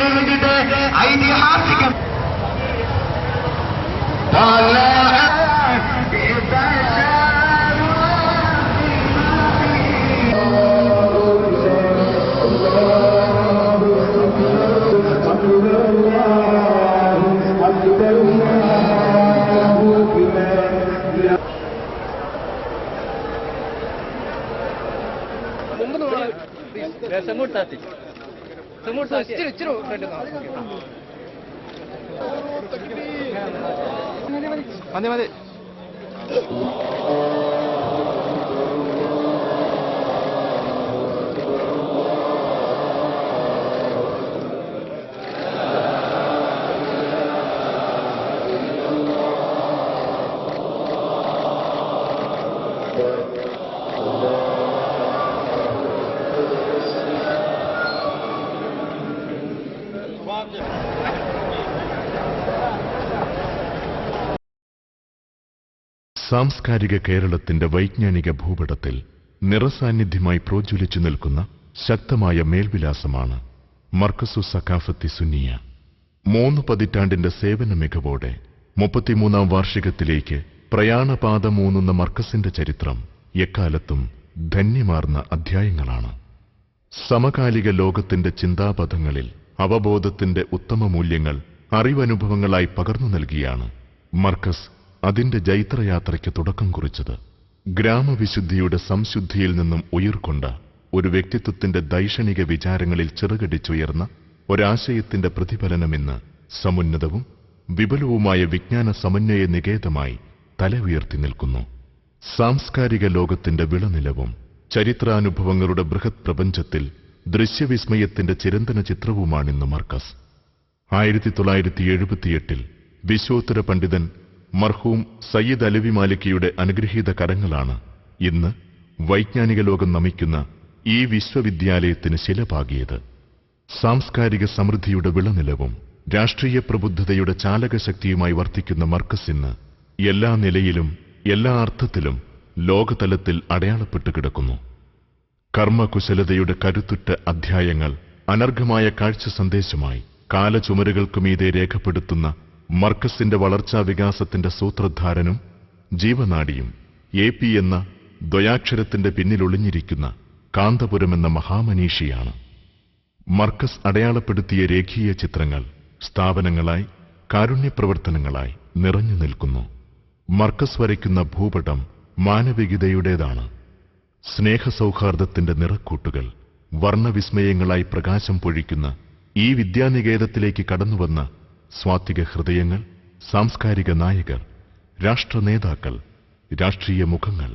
വേണ്ടിയിട്ട് ഐതിഹാസിക മതി മതി. സാംസ്കാരിക കേരളത്തിന്റെ വൈജ്ഞാനിക ഭൂപടത്തിൽ നിറസാന്നിധ്യമായി പ്രോജ്വലിച്ചു നിൽക്കുന്ന ശക്തമായ മേൽവിലാസമാണ് മർക്കസു സഖാഫത്തി സുന്നിയ. 3 പതിറ്റാണ്ടിന്റെ സേവന മികവോടെ 33ാം വാർഷികത്തിലേക്ക് പ്രയാണപാതമൂന്നുന്ന മർക്കസിന്റെ ചരിത്രം എക്കാലത്തും ധന്യമാർന്ന അധ്യായങ്ങളാണ്. സമകാലിക ലോകത്തിന്റെ ചിന്താപഥങ്ങളിൽ അവബോധത്തിന്റെ ഉത്തമ മൂല്യങ്ങൾ അറിവനുഭവങ്ങളായി പകർന്നു നൽകിയാണ് മർക്കസ് അതിന്റെ ജൈത്രയാത്രയ്ക്ക് തുടക്കം കുറിച്ചത്. ഗ്രാമവിശുദ്ധിയുടെ സംശുദ്ധിയിൽ നിന്നും ഉയിർക്കൊണ്ട ഒരു വ്യക്തിത്വത്തിന്റെ ദൈക്ഷണിക വിചാരങ്ങളിൽ ചിറകടിച്ചുയർന്ന ഒരാശയത്തിന്റെ പ്രതിഫലനമിന്ന് സമുന്നതവും വിപുലവുമായ വിജ്ഞാന സമന്വയ നികേതമായി തല ഉയർത്തി നിൽക്കുന്നു. സാംസ്കാരിക ലോകത്തിന്റെ വിളനിലവും ചരിത്രാനുഭവങ്ങളുടെ ബൃഹത് പ്രപഞ്ചത്തിൽ ദൃശ്യവിസ്മയത്തിന്റെ ചിരന്തന ചിത്രവുമാണിന്ന് മർക്കസ്. 1978 വിശ്വോത്തര പണ്ഡിതൻ മർഹൂം സയ്യിദ് അലവി മാലിക്കിയുടെ അനുഗ്രഹീത കരങ്ങളാണ് ഇന്ന് വൈജ്ഞാനിക ലോകം നമിക്കുന്ന ഈ വിശ്വവിദ്യാലയത്തിന് ശില പാകിയത്. സാംസ്കാരിക സമൃദ്ധിയുടെ വിളനിലവും രാഷ്ട്രീയ പ്രബുദ്ധതയുടെ ചാലകശക്തിയുമായി വർത്തിക്കുന്ന മർക്കസിന് എല്ലാ നിലയിലും എല്ലാ അർത്ഥത്തിലും ലോകതലത്തിൽ അടയാളപ്പെട്ടു കിടക്കുന്നു. കർമ്മകുശലതയുടെ കരുത്തുറ്റ അധ്യായങ്ങൾ അനർഘമായ കാഴ്ച സന്ദേശമായി കാലചുമരുകൾക്കുമീതെ രേഖപ്പെടുത്തുന്ന മർക്കസിന്റെ വളർച്ചാ വികാസത്തിന്റെ സൂത്രധാരനും ജീവനാഡിയും AP എന്ന ദ്വയാക്ഷരത്തിന്റെ പിന്നിലൊളിഞ്ഞിരിക്കുന്ന കാന്തപുരമെന്ന മഹാമനീഷിയാണ്. മർക്കസ് അടയാളപ്പെടുത്തിയ രേഖീയ ചിത്രങ്ങൾ സ്ഥാപനങ്ങളായി കാരുണ്യപ്രവർത്തനങ്ങളായി നിറഞ്ഞു നിൽക്കുന്നു. മർക്കസ് വരയ്ക്കുന്ന ഭൂപടം മാനവികതയുടേതാണ്. സ്നേഹസൗഹാർദ്ദത്തിന്റെ നിറക്കൂട്ടുകൾ വർണ്ണവിസ്മയങ്ങളായി പ്രകാശം പൊഴിക്കുന്ന ഈ വിദ്യാനികേതത്തിലേക്ക് കടന്നുവന്ന സ്വാത്വിക ഹൃദയങ്ങൾ, സാംസ്കാരിക നായകർ, രാഷ്ട്രനേതാക്കൾ, രാഷ്ട്രീയ മുഖങ്ങൾ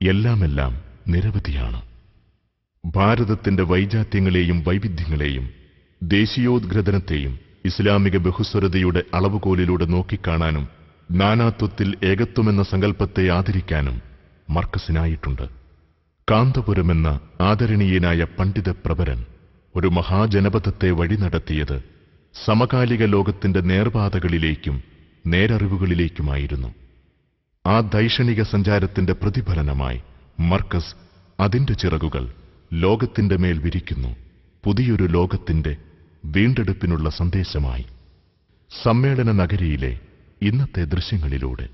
എല്ലാമെല്ലാം നിരവധിയാണ്. ഭാരതത്തിന്റെ വൈജാത്യങ്ങളെയും വൈവിധ്യങ്ങളെയും ദേശീയോദ്ഗ്രഥനത്തെയും ഇസ്ലാമിക ബഹുസ്വരതയുടെ അളവുകോലിലൂടെ നോക്കിക്കാണാനും നാനാത്വത്തിൽ ഏകത്വമെന്ന സങ്കല്പത്തെ ആദരിക്കാനും മർക്കസിനായിട്ടുണ്ട്. കാന്തപുരമെന്ന ആദരണീയനായ പണ്ഡിത പ്രവരൻ ഒരു മഹാജനപദത്തെ വഴി നടത്തിയത് സമകാലിക ലോകത്തിന്റെ നേർപാതകളിലേക്കും നേരറിവുകളിലേക്കുമായിരുന്നു. ആ ദൈക്ഷണിക സഞ്ചാരത്തിന്റെ പ്രതിഫലനമായി മർക്കസ് അതിന്റെ ചിറകുകൾ ലോകത്തിന്റെ മേൽ വിരിക്കുന്നു, പുതിയൊരു ലോകത്തിന്റെ വീണ്ടെടുപ്പിനുള്ള സന്ദേശമായി. സമ്മേളന നഗരിയിലെ ഇന്നത്തെ ദൃശ്യങ്ങളിലൂടെ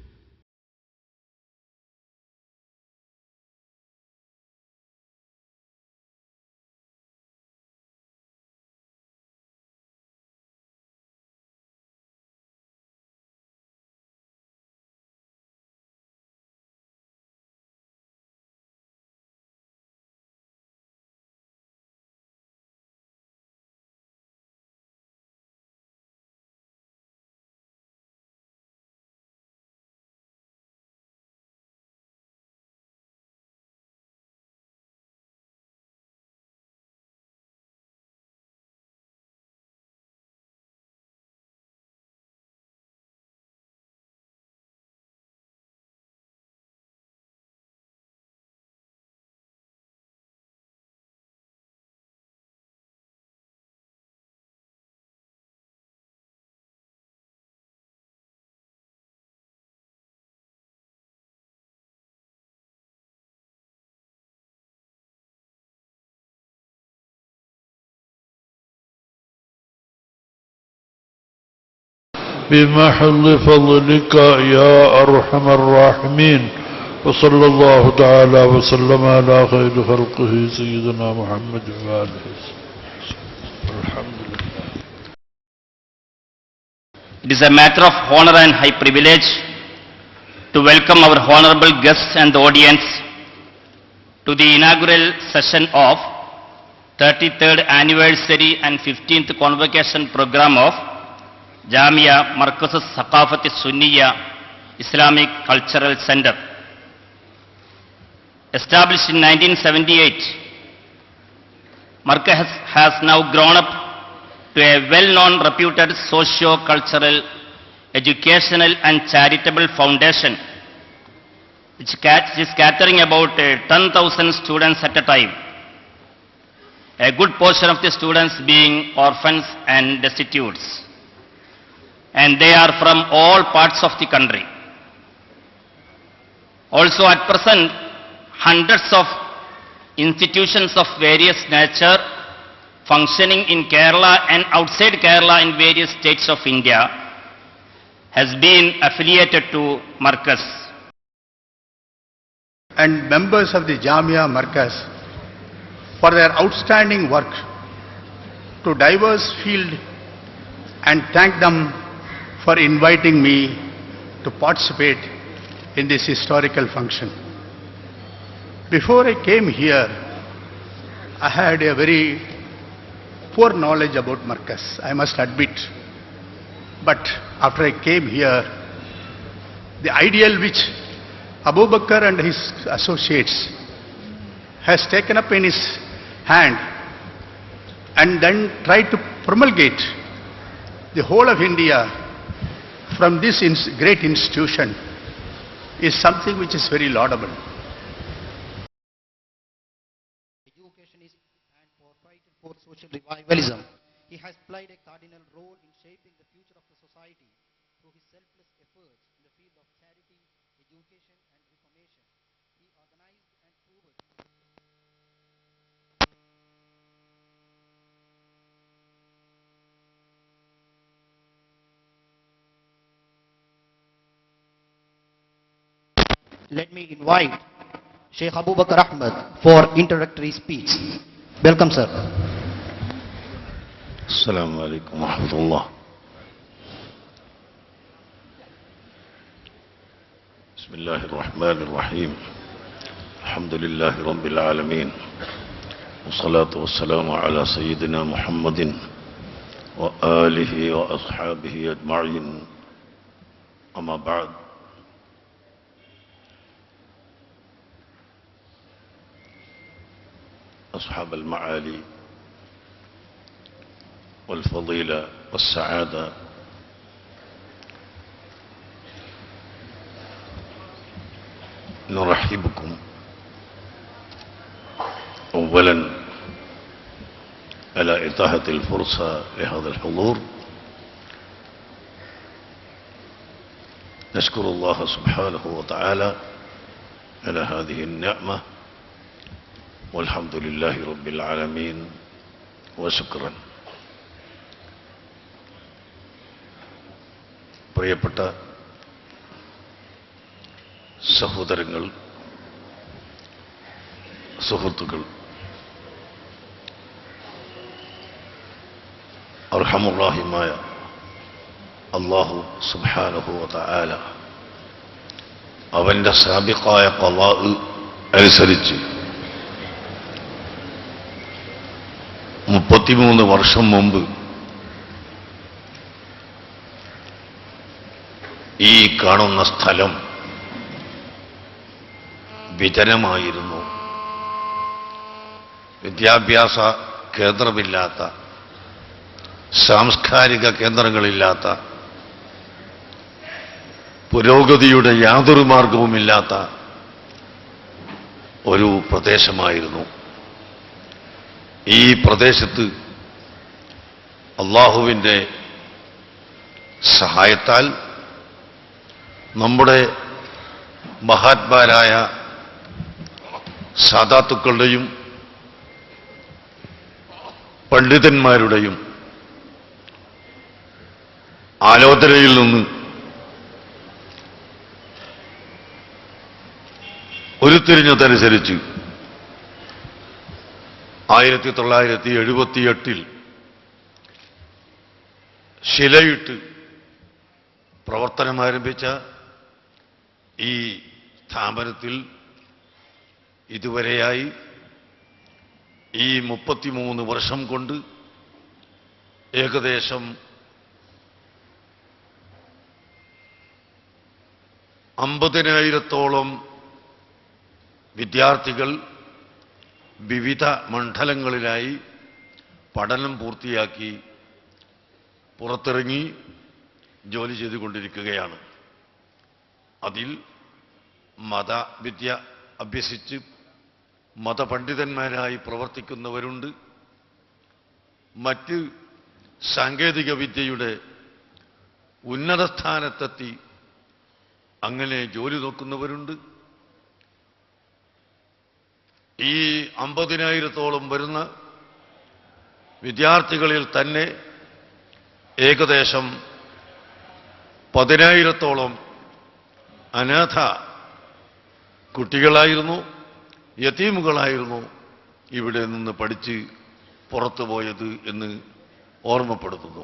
بمحض فضلك يا أرحم الراحمين. وصلى الله تعالى وسلم على خير خلقه سيدنا محمد وآله الحمد لله. It is a matter of honor and high privilege to welcome our honorable guests and the audience to the inaugural session of 33rd anniversary and 15th convocation program of Jamia Markaz Thaqafat Sunniya Islamic Cultural Center. Established in 1978, Markaz has now grown up to a well-known, reputed socio-cultural, educational and charitable foundation which is catering about 10,000 students at a time. A good portion of the students being orphans and destitutes, and they are from all parts of the country. Also at present, hundreds of institutions of various nature functioning in Kerala and outside Kerala in various states of India has been affiliated to Markaz. And members of the Jamia Markaz for their outstanding work to diverse field, and thank them for inviting me to participate in this historical function. Before I came here, I had a very poor knowledge about Markaz, I must admit. But after I came here, the ideal which Abu Bakr and his associates has taken up in his hand and then tried to promulgate the whole of India from this great institution is something which is very laudable. Education is and for fighting for social revivalism. He has played a cardinal role in shaping the future of the society through his selfless efforts in the field of charity, education and reformation. He organized and proved Let me invite Sheikh Abu Bakr Ahmed for introductory speech. Welcome, sir. السلام عليكم ورحمة الله. بسم الله الرحمن الرحيم. الحمد لله رب العالمين، والصلاة والسلام على سيدنا محمد وآله وأصحابه أجمعين. أما بعد، أصحاب المعالي والفضيلة والسعادة، نرحبكم أولا على إتاحة الفرصة لهذا الحضور. نشكر الله سبحانه وتعالى على هذه النعمة، والحمد لله رب العالمين وشكرا. പ്രിയപ്പെട്ട സഹോദരങ്ങൾ, സുഹൃത്തുക്കൾ, അർഹമുർ-റഹീമായ അല്ലാഹു സുബ്ഹാനഹു വ തആല അവന്റെ സാബിഖായ ഖളാ അനുസരിച്ച് 33 വർഷം മുമ്പ് ഈ കാണുന്ന സ്ഥലം വിജനമായിരുന്നു. വിദ്യാഭ്യാസ കേന്ദ്രമില്ലാത്ത, സാംസ്കാരിക കേന്ദ്രങ്ങളില്ലാത്ത, പുരോഗതിയുടെ യാതൊരു മാർഗവുമില്ലാത്ത ഒരു പ്രദേശമായിരുന്നു. ഈ പ്രദേശത്ത് അല്ലാഹുവിൻ്റെ സഹായത്താൽ നമ്മുടെ മഹാത്മാരായ സാദാത്തുക്കളുടെയും പണ്ഡിതന്മാരുടെയും വലോദരയിൽ നിന്ന് ഉരുത്തിരിഞ്ഞതനുസരിച്ച് 1978 ശിലയിട്ട് പ്രവർത്തനമാരംഭിച്ച ഈ സ്ഥാപനത്തിൽ ഇതുവരെയായി ഈ 33 വർഷം കൊണ്ട് ഏകദേശം 50,000-ഓളം വിദ്യാർത്ഥികൾ വിവിധ മണ്ഡലങ്ങളിലായി പഠനം പൂർത്തിയാക്കി പുറത്തിറങ്ങി ജോലി ചെയ്തുകൊണ്ടിരിക്കുകയാണ്. അതിൽ മതവിദ്യ അഭ്യസിച്ച് മതപണ്ഡിതന്മാരായി പ്രവർത്തിക്കുന്നവരുണ്ട്. മറ്റ് സാങ്കേതിക വിദ്യയുടെ ഉന്നത സ്ഥാനത്തെത്തി അങ്ങനെ ജോലി നോക്കുന്നവരുണ്ട്. ഈ 50,000-ഓളം വരുന്ന വിദ്യാർത്ഥികളിൽ തന്നെ ഏകദേശം 10,000-ഓളം അനാഥ കുട്ടികളായിരുന്നു, യതീമുകളായിരുന്നു ഇവിടെ നിന്ന് പഠിച്ച് പുറത്തുപോയത് എന്ന് ഓർമ്മപ്പെടുത്തുന്നു.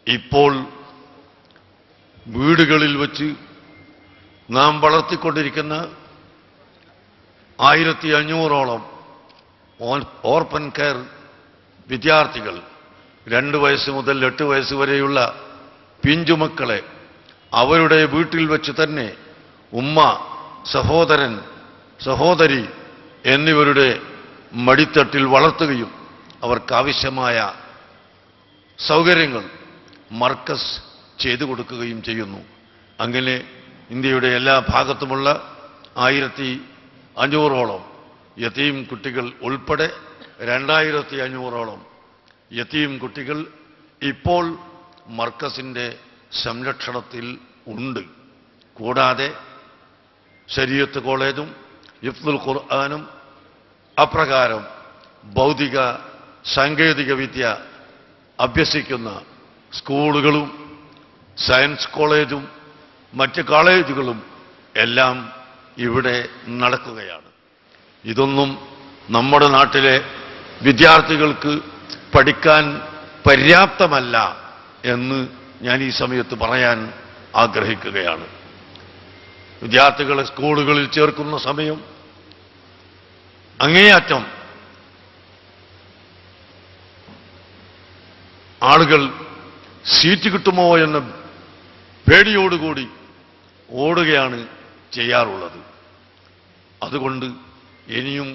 ഇപ്പോൾ വീടുകളിൽ വച്ച് നാം വളർത്തിക്കൊണ്ടിരിക്കുന്ന 1500-ഓളം ഓർഫൻ കെയർ വിദ്യാർത്ഥികൾ 2 വയസ്സ് മുതൽ 8 വയസ്സ് വരെയുള്ള പിഞ്ചുമക്കളെ അവരുടെ വീട്ടിൽ വെച്ച് തന്നെ ഉമ്മ, സഹോദരൻ, സഹോദരി എന്നിവരുടെ മടിത്തട്ടിൽ വളർത്തുകയും അവർക്കാവശ്യമായ സൗകര്യങ്ങൾ മർക്കസ് ചെയ്തു കൊടുക്കുകയും ചെയ്യുന്നു. അങ്ങനെ ഇന്ത്യയുടെ എല്ലാ ഭാഗത്തുമുള്ള 1500-ഓളം യതീം കുട്ടികൾ ഉൾപ്പെടെ 2500-ഓളം യതീം കുട്ടികൾ ഇപ്പോൾ മർക്കസിൻ്റെ സംരക്ഷണത്തിൽ ഉണ്ട്. കൂടാതെ ശരീഅത്ത് കോളേജും ഹിഫ്ദുൽ ഖുർആനും അപ്രകാരം ഭൗതിക സാങ്കേതിക വിദ്യ അഭ്യസിക്കുന്ന സ്കൂളുകളും സയൻസ് കോളേജും മറ്റ് കോളേജുകളും എല്ലാം ഇവിടെ നടക്കുകയാണ്. ഇതൊന്നും നമ്മുടെ നാട്ടിലെ വിദ്യാർത്ഥികൾക്ക് പഠിക്കാൻ പര്യാപ്തമല്ല എന്ന് ഞാൻ ഈ സമയത്ത് പറയാൻ ആഗ്രഹിക്കുകയാണ്. വിദ്യാർത്ഥികളെ സ്കൂളുകളിൽ ചേർക്കുന്ന സമയം അങ്ങേയറ്റം ആളുകൾ സീറ്റ് കിട്ടുമോ എന്ന പേടിയോടുകൂടി ഓടുകയാണ് ചെയ്യാറുള്ളത്. അതുകൊണ്ട് ഇനിയും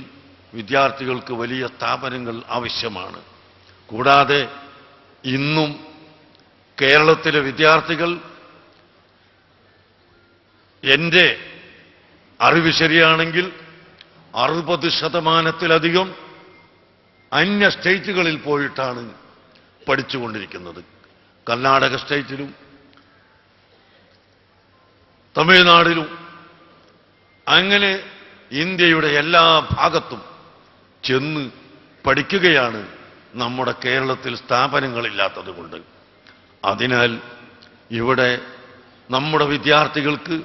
വിദ്യാർത്ഥികൾക്ക് വലിയ സ്ഥാപനങ്ങൾ ആവശ്യമാണ്. കൂടാതെ ഇന്നും കേരളത്തിലെ വിദ്യാർത്ഥികൾ എൻ്റെ അറിവ് ശരിയാണെങ്കിൽ 60% അന്യ സ്റ്റേറ്റുകളിൽ പോയിട്ടാണ് പഠിച്ചുകൊണ്ടിരിക്കുന്നത്. കർണാടക സ്റ്റേറ്റിലും തമിഴ്നാടിലും അങ്ങനെ ഇന്ത്യയുടെ എല്ലാ ഭാഗത്തും ചെന്ന് പഠിക്കുകയാണ് നമ്മുടെ കേരളത്തിൽ സ്ഥാപനങ്ങളില്ലാത്തതുകൊണ്ട്. അതിനാൽ ഇവിടെ നമ്മുടെ വിദ്യാർത്ഥികൾക്ക്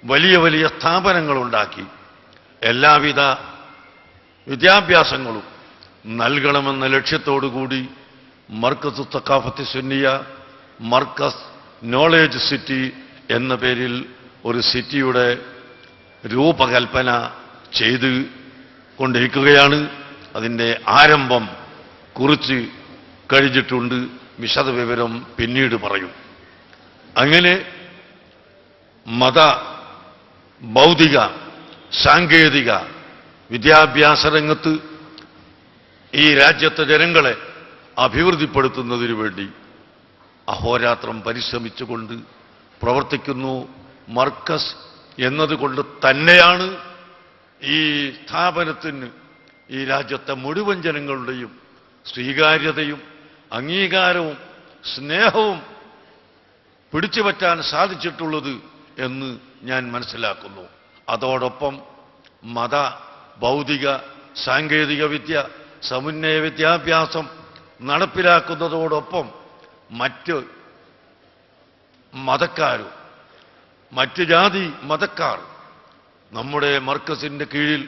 വലിയ വലിയ സ്ഥാപനങ്ങളുണ്ടാക്കി എല്ലാവിധ വിദ്യാഭ്യാസങ്ങളും നൽകണമെന്ന ലക്ഷ്യത്തോടുകൂടി മർക്കസ് തഖാഫത്ത് സുന്നിയ, മർക്കസ് നോളേജ് സിറ്റി എന്ന പേരിൽ ഒരു സിറ്റിയുടെ രൂപകൽപ്പന ചെയ്ത് കൊണ്ടിരിക്കുകയാണ്. അതിൻ്റെ ആരംഭം കുറിച്ച് കഴിഞ്ഞിട്ടുണ്ട്. വിശദവിവരം പിന്നീട് പറയും. അങ്ങനെ മത, ഭൗതിക, സാങ്കേതിക വിദ്യാഭ്യാസ രംഗത്ത് ഈ രാജ്യത്തെ ജനങ്ങളെ അഭിവൃദ്ധിപ്പെടുത്തുന്നതിനു വേണ്ടി അഹോരാത്രം പരിശ്രമിച്ചുകൊണ്ട് പ്രവർത്തിക്കുന്നു. മർക്കസ് എന്നതുകൊണ്ട് തന്നെയാണ് ഈ സ്ഥാപനത്തിന് ഈ രാജ്യത്തെ മുഴുവൻ ജനങ്ങളുടെയും സ്വീകാര്യതയും അംഗീകാരവും സ്നേഹവും പിടിച്ചുപറ്റാൻ സാധിച്ചിട്ടുള്ളത് എന്ന് ഞാൻ മനസ്സിലാക്കുന്നു. അതോടൊപ്പം മത, ഭൗതിക, സാങ്കേതിക വിദ്യ, സമുന്നയ വിദ്യാഭ്യാസം നടപ്പിലാക്കുന്നതോടൊപ്പം മറ്റ് മതക്കാരും മറ്റ് ജാതി മതക്കാർ നമ്മുടെ മർക്കസിന്റെ കീഴിൽ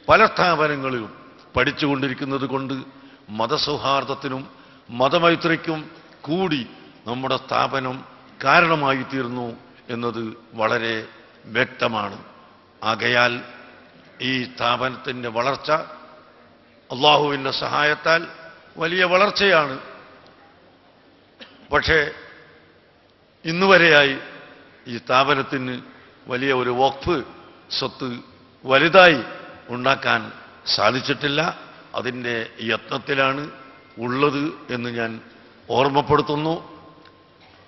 പല സ്ഥാപനങ്ങളിലും പഠിച്ചുകൊണ്ടിരിക്കുന്നത് കൊണ്ട് മതസൗഹാർദ്ദത്തിനും മതമൈത്രിക്കും കൂടി നമ്മുടെ സ്ഥാപനം കാരണമായി തീർന്നു എന്നത് വളരെ വ്യക്തമാണ്. ആകയാൽ ഈ സ്ഥാപനത്തിൻ്റെ വളർച്ച അള്ളാഹുവിൻ്റെ സഹായത്താൽ വലിയ വളർച്ചയാണ്. പക്ഷേ ഇന്നുവരെയായി ഈ സ്ഥാപനത്തിന് വലിയ ഒരു വഖഫ് സ്വത്ത് വലുതായി ഉണ്ടാക്കാൻ സാധിച്ചിട്ടില്ല. അതിൻ്റെ യത്നത്തിലാണ് ഉള്ളത് എന്ന് ഞാൻ ഓർമ്മപ്പെടുത്തുന്നു.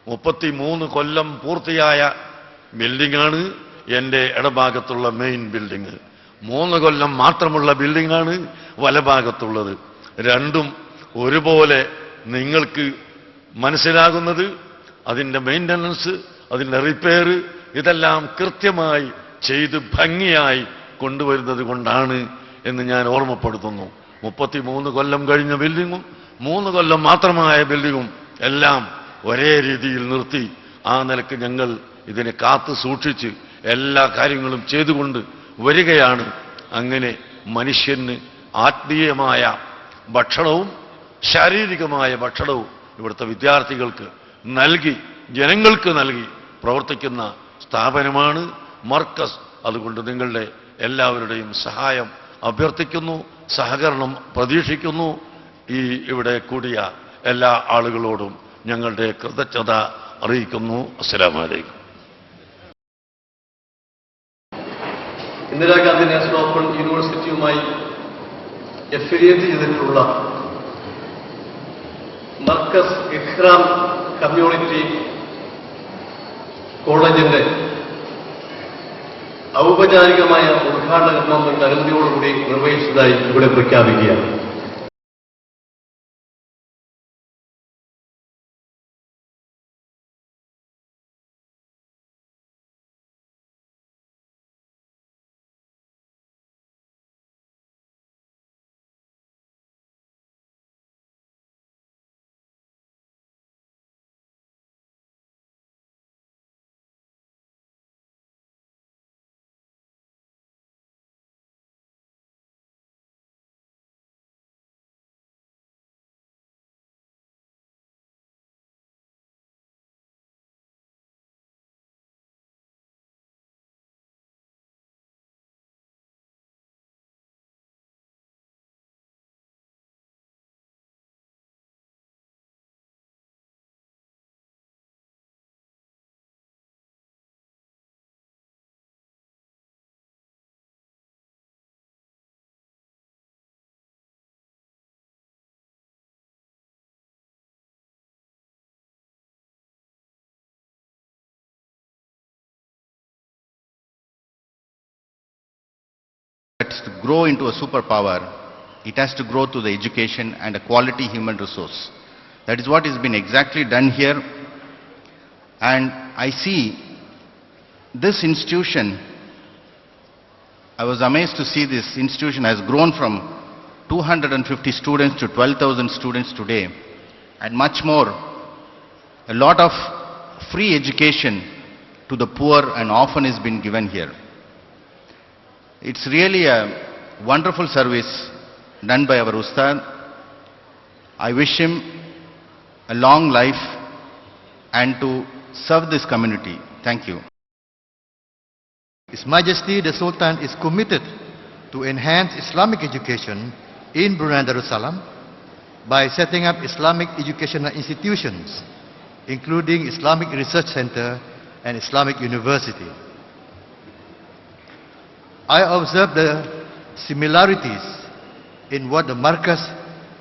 33 കൊല്ലം പൂർത്തിയായ ബിൽഡിംഗാണ് എൻ്റെ ഇടഭാഗത്തുള്ള മെയിൻ ബിൽഡിംഗ്. 3 കൊല്ലം മാത്രമുള്ള ബിൽഡിംഗാണ് വലഭാഗത്തുള്ളത്. രണ്ടും ഒരുപോലെ നിങ്ങൾക്ക് മനസ്സിലാകുന്നത് അതിൻ്റെ മെയിൻ്റനൻസ്, അതിൻ്റെ റിപ്പയർ ഇതെല്ലാം കൃത്യമായി ചെയ്ത് ഭംഗിയായി കൊണ്ടുവരുന്നത് കൊണ്ടാണ് എന്ന് ഞാൻ ഓർമ്മപ്പെടുത്തുന്നു. 33 കൊല്ലം കഴിഞ്ഞ ബിൽഡിങ്ങും 3 കൊല്ലം മാത്രമായ ബിൽഡിങ്ങും എല്ലാം ഒരേ രീതിയിൽ നിർത്തി ആ നിലക്ക് ഞങ്ങൾ ഇതിനെ കാത്തു സൂക്ഷിച്ച് എല്ലാ കാര്യങ്ങളും ചെയ്തുകൊണ്ട് വരികയാണ്. അങ്ങനെ മനുഷ്യന് ആത്മീയമായ ഭക്ഷണവും ശാരീരികമായ ഭക്ഷണവും ഇവിടുത്തെ വിദ്യാർത്ഥികൾക്ക് നൽകി ജനങ്ങൾക്ക് നൽകി പ്രവർത്തിക്കുന്ന സ്ഥാപനമാണ് മർക്കസ്. അതുകൊണ്ട് നിങ്ങളുടെ എല്ലാവരുടെയും സഹായം അഭ്യർത്ഥിക്കുന്നു, സഹകരണം പ്രതീക്ഷിക്കുന്നു. ഈ ഇവിടെ കൂടിയ എല്ലാ ആളുകളോടും ഞങ്ങളുടെ കൃതജ്ഞത അറിയിക്കുന്നു. അസ്സലാമു അലൈക്കും. ഇന്ദിരാഗാന്ധി നാഷണൽ ഓപ്പൺ യൂണിവേഴ്സിറ്റിയുമായി എഫിലിയേറ്റ് ചെയ്തിട്ടുള്ള മർക്കസ് ഇഖ്റാം കമ്മ്യൂണിറ്റി കോളേജിന്റെ ഔപചാരികമായ ഉദ്ഘാടന കർമ്മം അനുമതിയോടുകൂടി നിർവഹിച്ചതായി ഇവിടെ പ്രഖ്യാപിക്കുകയാണ്. To grow into a superpower, it has to grow through the education and a quality human resource. That is what has been exactly done here. And I see this institution, I was amazed to see this institution has grown from 250 students to 12,000 students today, and much more. A lot of free education to the poor and orphan has been given here. It's really a wonderful service done by our Ustad. I wish him a long life and to serve this community. Thank you. His Majesty the Sultan is committed to enhance Islamic education in Brunei Darussalam by setting up Islamic educational institutions, including Islamic Research Center and Islamic University. I observe the similarities in what the Markaz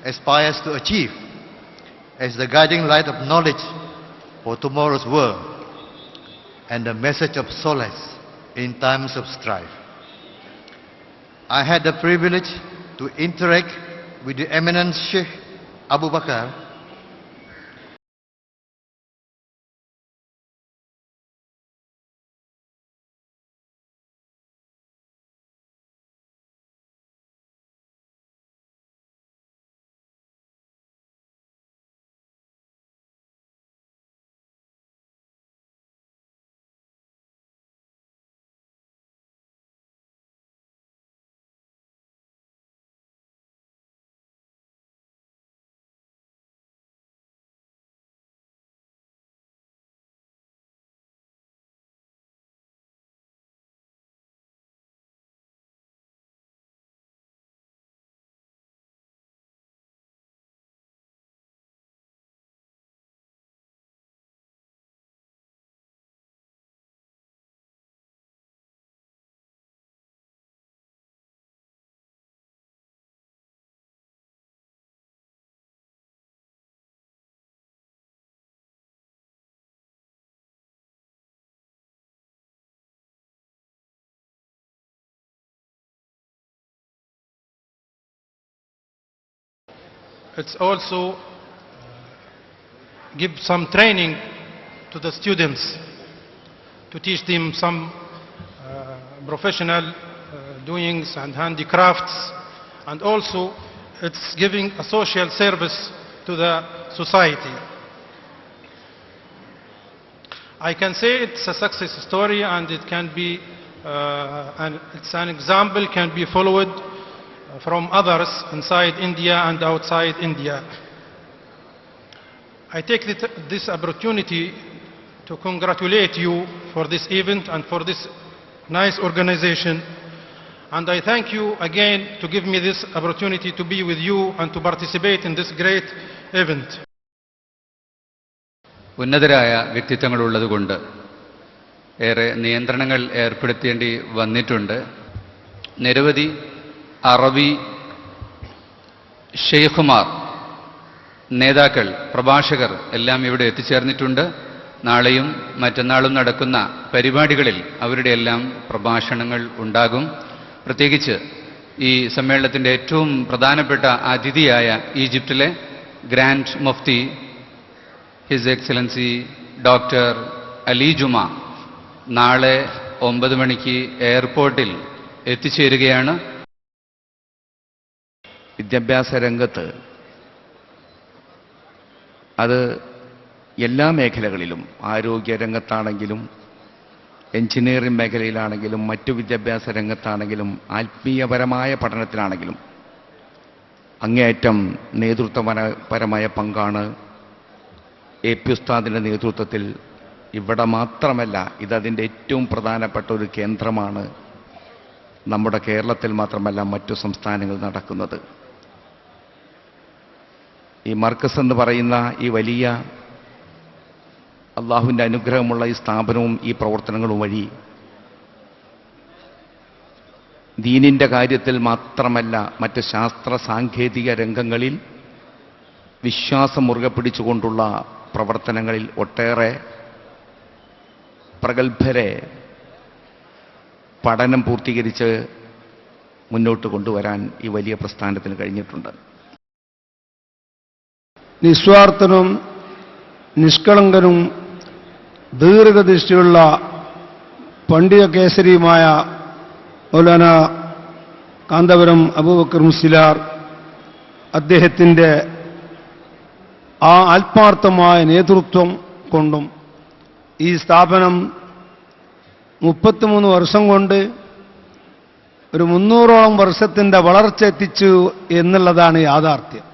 aspires to achieve as the guiding light of knowledge for tomorrow's world and the message of solace in times of strife. I had the privilege to interact with the eminent Sheikh Abu Bakar it's also give some training to the students to teach them some professional doings and handicrafts, and also it's giving a social service to the society. I can say it's a success story, and it can be it's an example can be followed from others inside India and outside India. I take this opportunity to congratulate you for this event and for this nice organization, and I thank you again to give me this opportunity to be with you and to participate in this great event. ഉന്നതരായ വ്യക്തിത്വങ്ങളുള്ളതുകൊണ്ട് ഏറെ നിയന്ത്രണങ്ങൾ ഏർപ്പെടുത്തേണ്ടി വന്നിട്ടുണ്ട്. നിരവധി അറബി ഷെയ്ഖുമാർ, നേതാക്കൾ, പ്രഭാഷകർ എല്ലാം ഇവിടെ എത്തിച്ചേർന്നിട്ടുണ്ട്. നാളെയും മറ്റന്നാളും നടക്കുന്ന പരിപാടികളിൽ അവരുടെ എല്ലാം പ്രഭാഷണങ്ങൾ ഉണ്ടാകും. പ്രത്യേകിച്ച് ഈ സമ്മേളനത്തിൻ്റെ ഏറ്റവും പ്രധാനപ്പെട്ട അതിഥിയായ ഈജിപ്തിലെ grand Mufti his excellency doctor Ali ജുമ നാളെ 9 മണിക്ക് എയർപോർട്ടിൽ എത്തിച്ചേരുകയാണ്. വിദ്യാഭ്യാസ രംഗത്ത് അത് എല്ലാ മേഖലകളിലും, ആരോഗ്യരംഗത്താണെങ്കിലും എഞ്ചിനീയറിംഗ് മേഖലയിലാണെങ്കിലും മറ്റു വിദ്യാഭ്യാസ രംഗത്താണെങ്കിലും ആത്മീയപരമായ പഠനത്തിലാണെങ്കിലും അങ്ങേയറ്റം നേതൃത്വപരമായ പങ്കാണ് എ പി ഉസ്താദിൻ്റെ നേതൃത്വത്തിൽ. ഇവിടെ മാത്രമല്ല, ഇതതിൻ്റെ ഏറ്റവും പ്രധാനപ്പെട്ട ഒരു കേന്ദ്രമാണ്. നമ്മുടെ കേരളത്തിൽ മാത്രമല്ല മറ്റു സംസ്ഥാനങ്ങളിൽ നടക്കുന്നത്. ഈ മർക്കസ് എന്ന് പറയുന്ന ഈ വലിയ അള്ളാഹുവിൻ്റെ അനുഗ്രഹമുള്ള ഈ സ്ഥാപനവും ഈ പ്രവർത്തനങ്ങളും വഴി ദീനിൻ്റെ കാര്യത്തിൽ മാത്രമല്ല മറ്റ് ശാസ്ത്ര സാങ്കേതിക രംഗങ്ങളിൽ വിശ്വാസം മുറുകെ പിടിച്ചുകൊണ്ടുള്ള പ്രവർത്തനങ്ങളിൽ ഒട്ടേറെ പ്രഗത്ഭരെ പഠനം പൂർത്തീകരിച്ച് മുന്നോട്ട് കൊണ്ടുവരാൻ ഈ വലിയ പ്രസ്ഥാനത്തിന് കഴിഞ്ഞിട്ടുണ്ട്. നിസ്വാർത്ഥനും നിഷ്കളങ്കനും ദീർഘദൃഷ്ടിയുള്ള പണ്ഡിത കേസരിയുമായ മൗലാന കാന്തപുരം അബൂബക്കർ മുസ്ലിയാർ അദ്ദേഹത്തിൻ്റെ ആ ആത്മാർത്ഥമായ നേതൃത്വം കൊണ്ടും ഈ സ്ഥാപനം 33 വർഷം കൊണ്ട് ഒരു 300ഓളം വർഷത്തിൻ്റെ വളർച്ച എത്തിച്ചു എന്നുള്ളതാണ് യാഥാർത്ഥ്യം.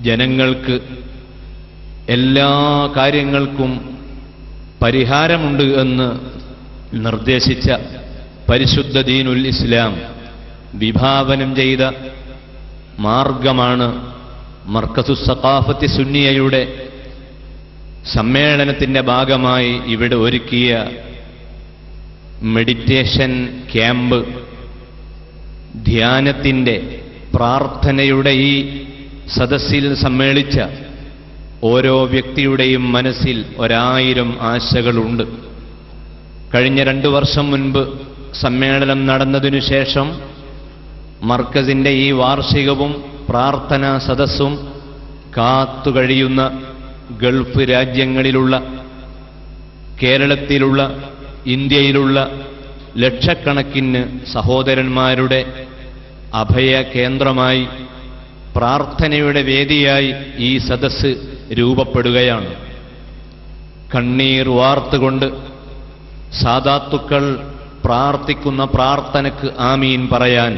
ജനങ്ങൾക്ക് എല്ലാ കാര്യങ്ങൾക്കും പരിഹാരമുണ്ട് എന്ന് നിർദ്ദേശിച്ച പരിശുദ്ധ ദീനുൽ ഇസ്ലാം വിഭാവനം ചെയ്ത മാർഗമാണ് മർക്കസുസ് സഖാഫത്തി സുന്നിയയുടെ സമ്മേളനത്തിൻ്റെ ഭാഗമായി ഇവിടെ ഒരുക്കിയ മെഡിറ്റേഷൻ ക്യാമ്പ്. ധ്യാനത്തിൻ്റെ, പ്രാർത്ഥനയുടെ ഈ സദസ്സിൽ സമ്മേളിച്ച ഓരോ വ്യക്തിയുടെയും മനസ്സിൽ 1000 ആശകളുണ്ട്. കഴിഞ്ഞ 2 വർഷം മുൻപ് സമ്മേളനം നടന്നതിനു ശേഷം മർക്കസിന്റെ ഈ വാർഷികവും പ്രാർത്ഥനാ സദസ്സും കാത്തുകഴിയുന്ന ഗൾഫ് രാജ്യങ്ങളിലുള്ള, കേരളത്തിലുള്ള, ഇന്ത്യയിലുള്ള ലക്ഷക്കണക്കിന് സഹോദരന്മാരുടെ അഭയ കേന്ദ്രമായി, പ്രാർത്ഥനയുടെ വേദിയായി ഈ സദസ്സ് രൂപപ്പെടുകയാണ്. കണ്ണീർ വാർത്തുകൊണ്ട് സാദാത്തുക്കൾ പ്രാർത്ഥിക്കുന്ന പ്രാർത്ഥനയ്ക്ക് ആമീൻ പറയാൻ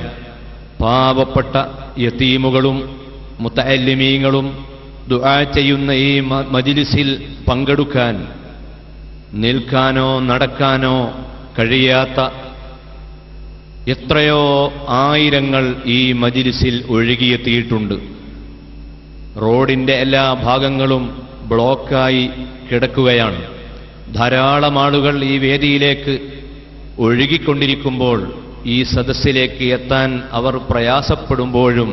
പാവപ്പെട്ട യതീമുകളും മുതഅല്ലിമീങ്ങളും ദുആ ചെയ്യുന്ന ഈ മജ്ലിസിൽ പങ്കെടുക്കാൻ നിൽക്കാനോ നടക്കാനോ കഴിയാത്ത എത്രയോ ആയിരങ്ങൾ ഈ മജ്ലിസിൽ ഒഴുകിയെത്തിയിട്ടുണ്ട്. റോഡിന്റെ എല്ലാ ഭാഗങ്ങളും ബ്ലോക്കായി കിടക്കുകയാണ്. ധാരാളം ആളുകൾ ഈ വേദിയിലേക്ക് ഒഴുകിക്കൊണ്ടിരിക്കുമ്പോൾ ഈ സദസ്സിലേക്ക് എത്താൻ അവർ പ്രയാസപ്പെടുമ്പോഴും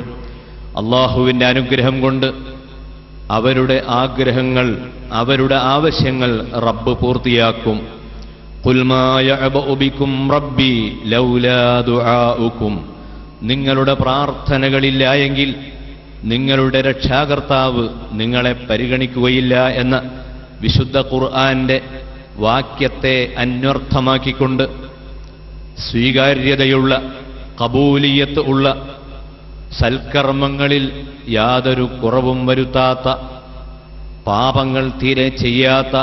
അള്ളാഹുവിൻ്റെ അനുഗ്രഹം കൊണ്ട് അവരുടെ ആഗ്രഹങ്ങൾ, അവരുടെ ആവശ്യങ്ങൾ റബ്ബ് പൂർത്തിയാക്കും. ഖുൽ മാ യഅബഉ ബികും റബ്ബി ലൗലാ ദുആഉകും. നിങ്ങളുടെ പ്രാർത്ഥനകളില്ലായെങ്കിൽ നിങ്ങളുടെ രക്ഷാകർത്താവ് നിങ്ങളെ പരിഗണിക്കുകയില്ല എന്ന വിശുദ്ധ ഖുർആന്റെ വാക്യത്തെ അന്വർത്ഥമാക്കിക്കൊണ്ട് സ്വീകാര്യതയുള്ള, കബൂലിയത്ത് ഉള്ള, സൽക്കർമ്മങ്ങളിൽ യാതൊരു കുറവും വരുത്താത്ത, പാപങ്ങൾ തീരെ ചെയ്യാത്ത,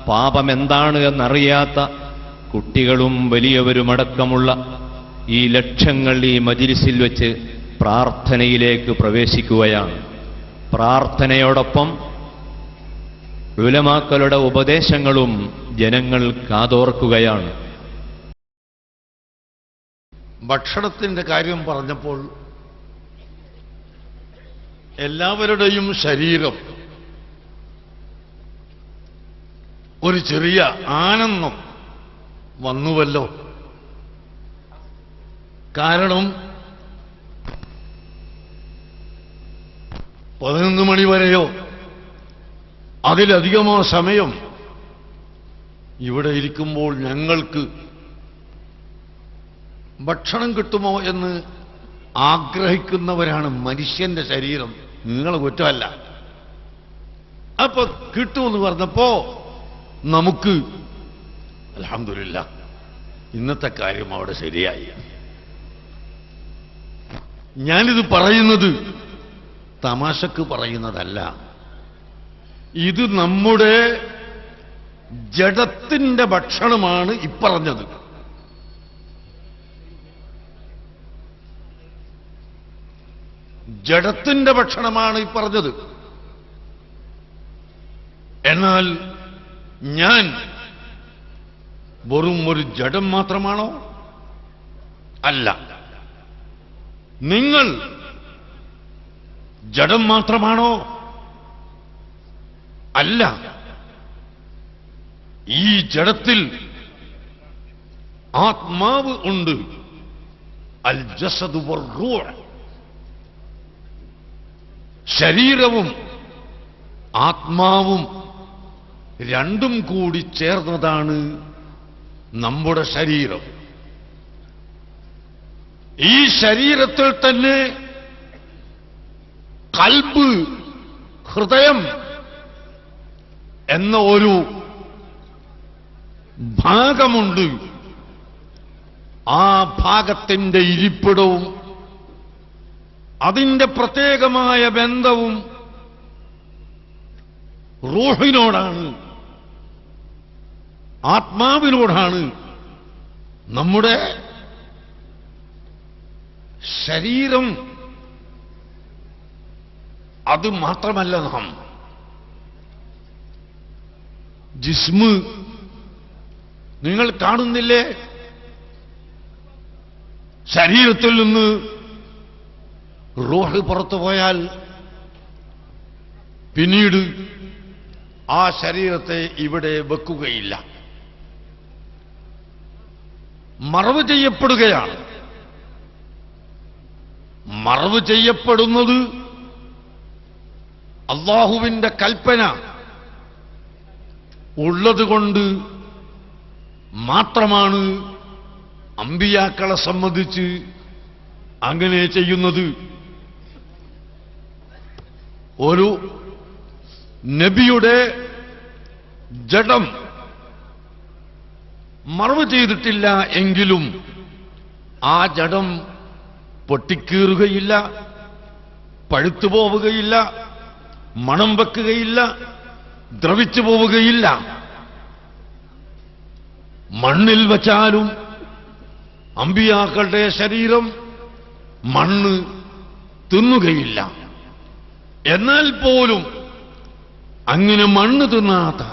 പാപമെന്താണ് എന്നറിയാത്ത കുട്ടികളും വലിയവരുമടക്കമുള്ള ഈ ലക്ഷങ്ങൾ ഈ മജ്ലിസിൽ വെച്ച് പ്രാർത്ഥനയിലേക്ക് പ്രവേശിക്കുകയാണ്. പ്രാർത്ഥനയോടൊപ്പം ഉലമാക്കളുടെ ഉപദേശങ്ങളും ജനങ്ങൾ കാതോർക്കുകയാണ്. ഭക്ഷണത്തിൻ്റെ കാര്യം പറഞ്ഞപ്പോൾ എല്ലാവരുടെയും ശരീരം ഒരു ചെറിയ ആനന്ദം വന്നുവല്ലോ. കാരണം 11 മണി വരെയോ അതിലധികമോ സമയം ഇവിടെ ഇരിക്കുമ്പോൾ ഞങ്ങൾക്ക് ഭക്ഷണം കിട്ടുമോ എന്ന് ആഗ്രഹിക്കുന്നവരാണ് മനുഷ്യന്റെ ശരീരം. നിങ്ങൾ കുറ്റമല്ല. അപ്പൊ കിട്ടുമെന്ന് പറഞ്ഞപ്പോ നമുക്ക് അൽഹംദുലില്ലാ ഇന്നത്തെ കാര്യം അവിടെ ശരിയായി. ഞാനിത് പറയുന്നത് തമാശക്ക് പറയുന്നതല്ല. ഇത് നമ്മുടെ ജഡത്തിന്റെ ഭക്ഷണമാണ് ഇപ്പറഞ്ഞത്. ജഡത്തിന്റെ ഭക്ഷണമാണ് ഇപ്പറഞ്ഞത്. എന്നാൽ ഞാൻ വെറും ഒരു ജഡം മാത്രമാണോ? അല്ല. നിങ്ങൾ ജഡം മാത്രമാണോ? അല്ല. ഈ ജഡത്തിൽ ആത്മാവ് ഉണ്ട്. അൽ ജസദു വർ-റൂഹ്. ശരീരവും ആത്മാവും രണ്ടും കൂടി ചേർന്നതാണ് നമ്മുടെ ശരീരം. ഈ ശരീരത്തിൽ തന്നെ കൽബ്, ഹൃദയം എന്ന ഒരു ഭാഗമുണ്ട്. ആ ഭാഗത്തിന്റെ ഇരിപ്പിടവും അതിന്റെ പ്രത്യേകമായ ബന്ധവും റൂഹിനോടാണ്, ആത്മാവിനോടാണ്. നമ്മുടെ ശരീരം അത് മാത്രമല്ല. നാം ജിസ്മ് നിങ്ങൾ കാണുന്നില്ലേ? ശരീരത്തിൽ നിന്ന് റൂഹ് പുറത്തു പോയാൽ പിന്നീട് ആ ശരീരത്തെ ഇവിടെ വെക്കുകയില്ല, മറവ് ചെയ്യപ്പെടുകയാണ്. മറവ് ചെയ്യപ്പെടുന്നത് അല്ലാഹുവിന്റെ കൽപ്പന ഉള്ളതുകൊണ്ട് മാത്രമാണ്. അമ്പിയാക്കളെ സംബന്ധിച്ച് അങ്ങനെ ചെയ്യുന്നത് ഒരു നബിയുടെ ജഡം മറവ് ചെയ്തിട്ടില്ല എങ്കിലും ആ ജഡം പൊട്ടിക്കീറുകയില്ല, പഴുത്തു പോവുകയില്ല, മണം വെക്കുകയില്ല, ദ്രവിച്ചു പോവുകയില്ല. മണ്ണിൽ വച്ചാലും അമ്പിയാക്കളുടെ ശരീരം മണ്ണ് തിന്നുകയില്ല. എന്നാൽ പോലും അങ്ങനെ മണ്ണ് തിന്നാത്ത,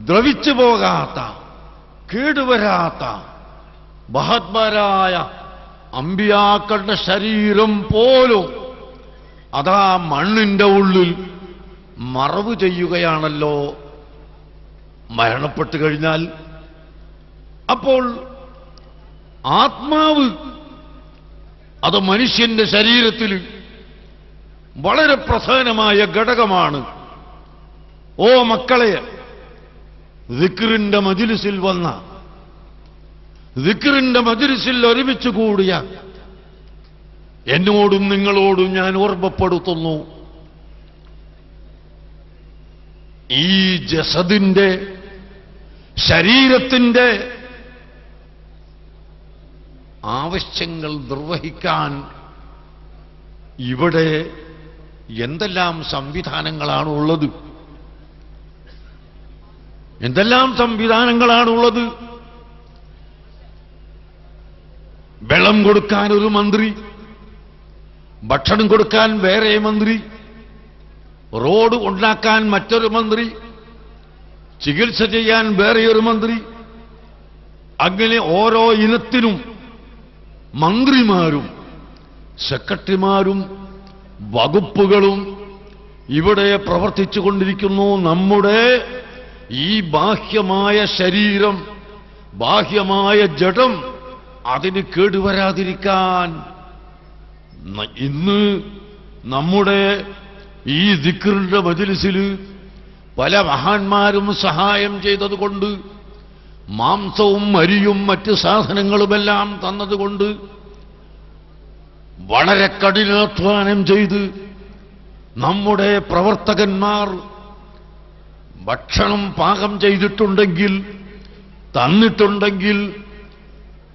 ദ്രവിച്ചു പോകാത്ത, കേടുവരാത്ത മഹത്മാരായ അമ്പിയാക്കളുടെ ശരീരം പോലും അതാ മണ്ണിന്റെ ഉള്ളിൽ മറവ് ചെയ്യുകയാണല്ലോ മരണപ്പെട്ടു കഴിഞ്ഞാൽ. അപ്പോൾ ആത്മാവ് അത് മനുഷ്യന്റെ ശരീരത്തിൽ വളരെ പ്രധാനമായ ഘടകമാണ്. ഓ മക്കളെ, ദിക്റിന്റെ മജ്‌ലിസിൽ വന്ന, ദിക്റിന്റെ മജ്‌ലിസിൽ ഒരുമിച്ച് കൂടിയ എന്നോടും നിങ്ങളോടും ഞാൻ ഓർമ്മപ്പെടുത്തുന്നു, ഈ ജസദിന്റെ, ശരീരത്തിന്റെ ആവശ്യങ്ങൾ നിർവഹിക്കാൻ ഇവിടെ എന്തെല്ലാം സംവിധാനങ്ങളാണുള്ളത്, എന്തെല്ലാം സംവിധാനങ്ങളാണുള്ളത്. വെള്ളം കൊടുക്കാൻ ഒരു മന്ത്രി, ഭക്ഷണം കൊടുക്കാൻ വേറെ മന്ത്രി, റോഡ് ഉണ്ടാക്കാൻ മറ്റൊരു മന്ത്രി, ചികിത്സ ചെയ്യാൻ വേറെയൊരു മന്ത്രി, അങ്ങനെ ഓരോ ഇനത്തിനും മന്ത്രിമാരും സെക്രട്ടറിമാരും വകുപ്പുകളും ഇവിടെ പ്രവർത്തിച്ചുകൊണ്ടിരിക്കുന്നു. നമ്മുടെ ഈ ബാഹ്യമായ ശരീരം, ബാഹ്യമായ ജഡം അതിന് കേടുവരാതിരിക്കാൻ ഇന്ന് നമ്മുടെ ഈ ദിക്റിന്റെ മജ്‌ലിസിൽ പല മഹാന്മാരും സഹായം ചെയ്തതുകൊണ്ട്, മാംസവും അരിയും മറ്റ് സാധനങ്ങളുമെല്ലാം തന്നതുകൊണ്ട്, വളരെ കഠിനാധ്വാനം ചെയ്ത് നമ്മുടെ പ്രവർത്തകന്മാർ ഭക്ഷണം പാകം ചെയ്തിട്ടുണ്ടെങ്കിൽ, തന്നിട്ടുണ്ടെങ്കിൽ,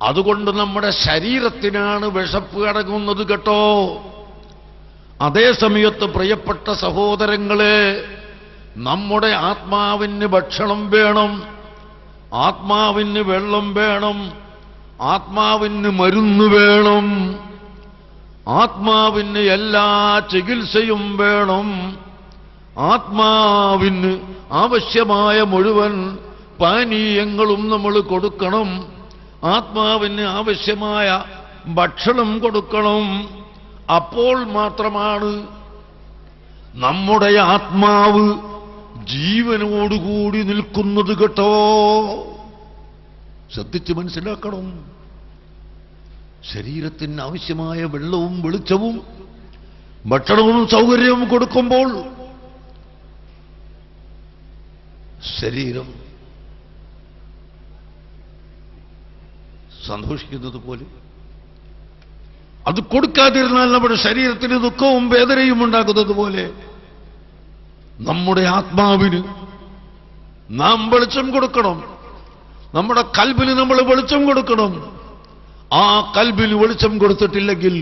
അതുകൊണ്ട് നമ്മുടെ ശരീരത്തിനാണ് വിശപ്പ് അടങ്ങുന്നത് കേട്ടോ. അതേസമയത്ത് പ്രിയപ്പെട്ട സഹോദരങ്ങളെ, നമ്മുടെ ആത്മാവിന് ഭക്ഷണം വേണം, ആത്മാവിന് വെള്ളം വേണം, ആത്മാവിന് മരുന്ന് വേണം, ആത്മാവിന് എല്ലാ ചികിത്സയും വേണം, ആത്മാവിന് ആവശ്യമായ മുഴുവൻ പാനീയങ്ങളും നമ്മൾ കൊടുക്കണം, ആത്മാവിന് ആവശ്യമായ ഭക്ഷണം കൊടുക്കണം. അപ്പോൾ മാത്രമാണ് നമ്മുടെ ആത്മാവ് ജീവനോടുകൂടി നിൽക്കുന്നത് കേട്ടോ. ശ്രദ്ധിച്ച് മനസ്സിലാക്കണം. ശരീരത്തിന് ആവശ്യമായ വെള്ളവും വെളിച്ചവും ഭക്ഷണവും സൗകര്യവും കൊടുക്കുമ്പോൾ ശരീരം സന്തോഷിക്കുന്നത് പോലെ, അത് കൊടുക്കാതിരുന്നാൽ നമ്മുടെ ശരീരത്തിന് ദുഃഖവും വേദനയും ഉണ്ടാക്കുന്നത് പോലെ നമ്മുടെ ആത്മാവിന് നാം വെളിച്ചം കൊടുക്കണം. നമ്മുടെ കൽബിന് നമ്മൾ വെളിച്ചം കൊടുക്കണം. ആ കൽബിന് വെളിച്ചം കൊടുത്തിട്ടില്ലെങ്കിൽ,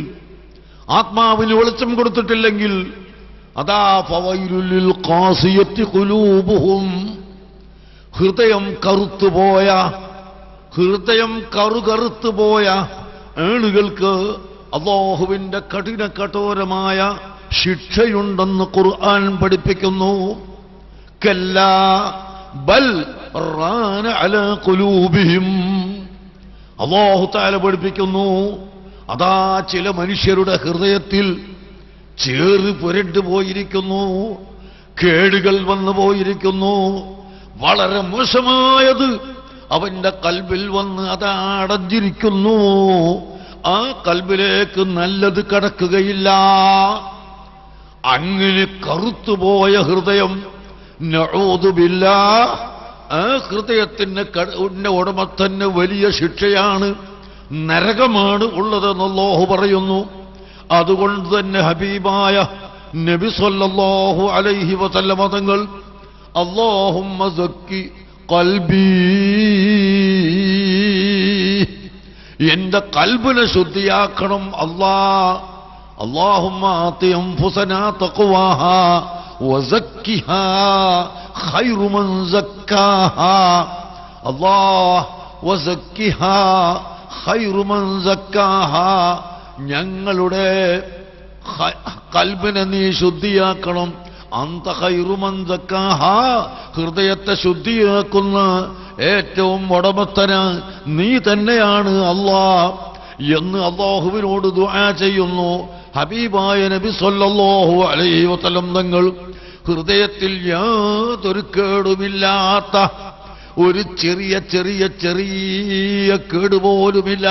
ആത്മാവിന് വെളിച്ചം കൊടുത്തിട്ടില്ലെങ്കിൽ, അതാ ഫവൈലുൽ ലിൽ ഖാസിയത്തി ഖുലൂബുഹും, ഹൃദയം കറുത്തുപോയ, ഹൃദയം കറുകറുത്തുപോയ ആളുകൾക്ക് അല്ലാഹുവിന്റെ കഠിന കഠോരമായ ശിക്ഷയുണ്ടെന്ന് ഖുർആൻ പഠിപ്പിക്കുന്നു. കല്ലാ ബൽ റാന അലാ ഖുലൂബിഹിം, അല്ലാഹു തആല പഠിപ്പിക്കുന്നു. അതാ ചില മനുഷ്യരുടെ ഹൃദയത്തിൽ ചേറ് പുരണ്ടു പോയിരിക്കുന്നു, കേടുകൾ വന്നു പോയിരിക്കുന്നു, വളരെ മോശമായത് അവന്റെ കൽബിൽ വന്ന് അതാ അടഞ്ഞിരിക്കുന്നു. ആ കൽബിലേക്ക് നല്ലത് കടക്കുകയില്ല. അങ്ങനെ കറുത്തുപോയ ഹൃദയം, നഊദു ബില്ലാഹ്, ആ ഹൃദയത്തിന് ഉടമത്തന്നെ വലിയ ശിക്ഷയാണ്. നരകമാണ് ഉള്ളതെന്ന് അല്ലാഹു പറയുന്നു. അതുകൊണ്ട് തന്നെ ഹബീബായ നബി സല്ലല്ലാഹു അലൈഹി വസല്ലമ തങ്ങൾ അല്ലാഹുമ്മ സക്കി ഖൽബി, എന്റെ കൽബിനെ ശുദ്ധിയാക്കണം അല്ലാ. അല്ലാഹുമ്മ ആതി അൻഫുസനാ തഖ്വാഹാ വസക്കിഹാ ഖൈറു മൻ സക്കാഹാ. അല്ലാഹ് വസക്കിഹാ ഖൈറു മൻ സക്കാഹാ, ഞങ്ങളുടെ കൽബിനെ നീ ശുദ്ധിയാക്കണം. അന്ത ഖൈറു മൻ സക്കാഹാ, ഹൃദയത്തെ ശുദ്ധിയാക്കുന്ന ഏറ്റവും ഉടമസ്ഥന നീ തന്നെയാണ് അല്ലാ എന്ന് അല്ലാഹുവിനോട് ദുആ ചെയ്യുന്നു. ഹബീബായ നബി സല്ലല്ലാഹു അലൈഹി വസല്ലം തങ്ങൾ ഹൃദയത്തിൽ യാതൊരു കേടുമില്ലാത്ത, ഒരു ചെറിയ ചെറിയ ചെറിയ കേടുപോലുമില്ല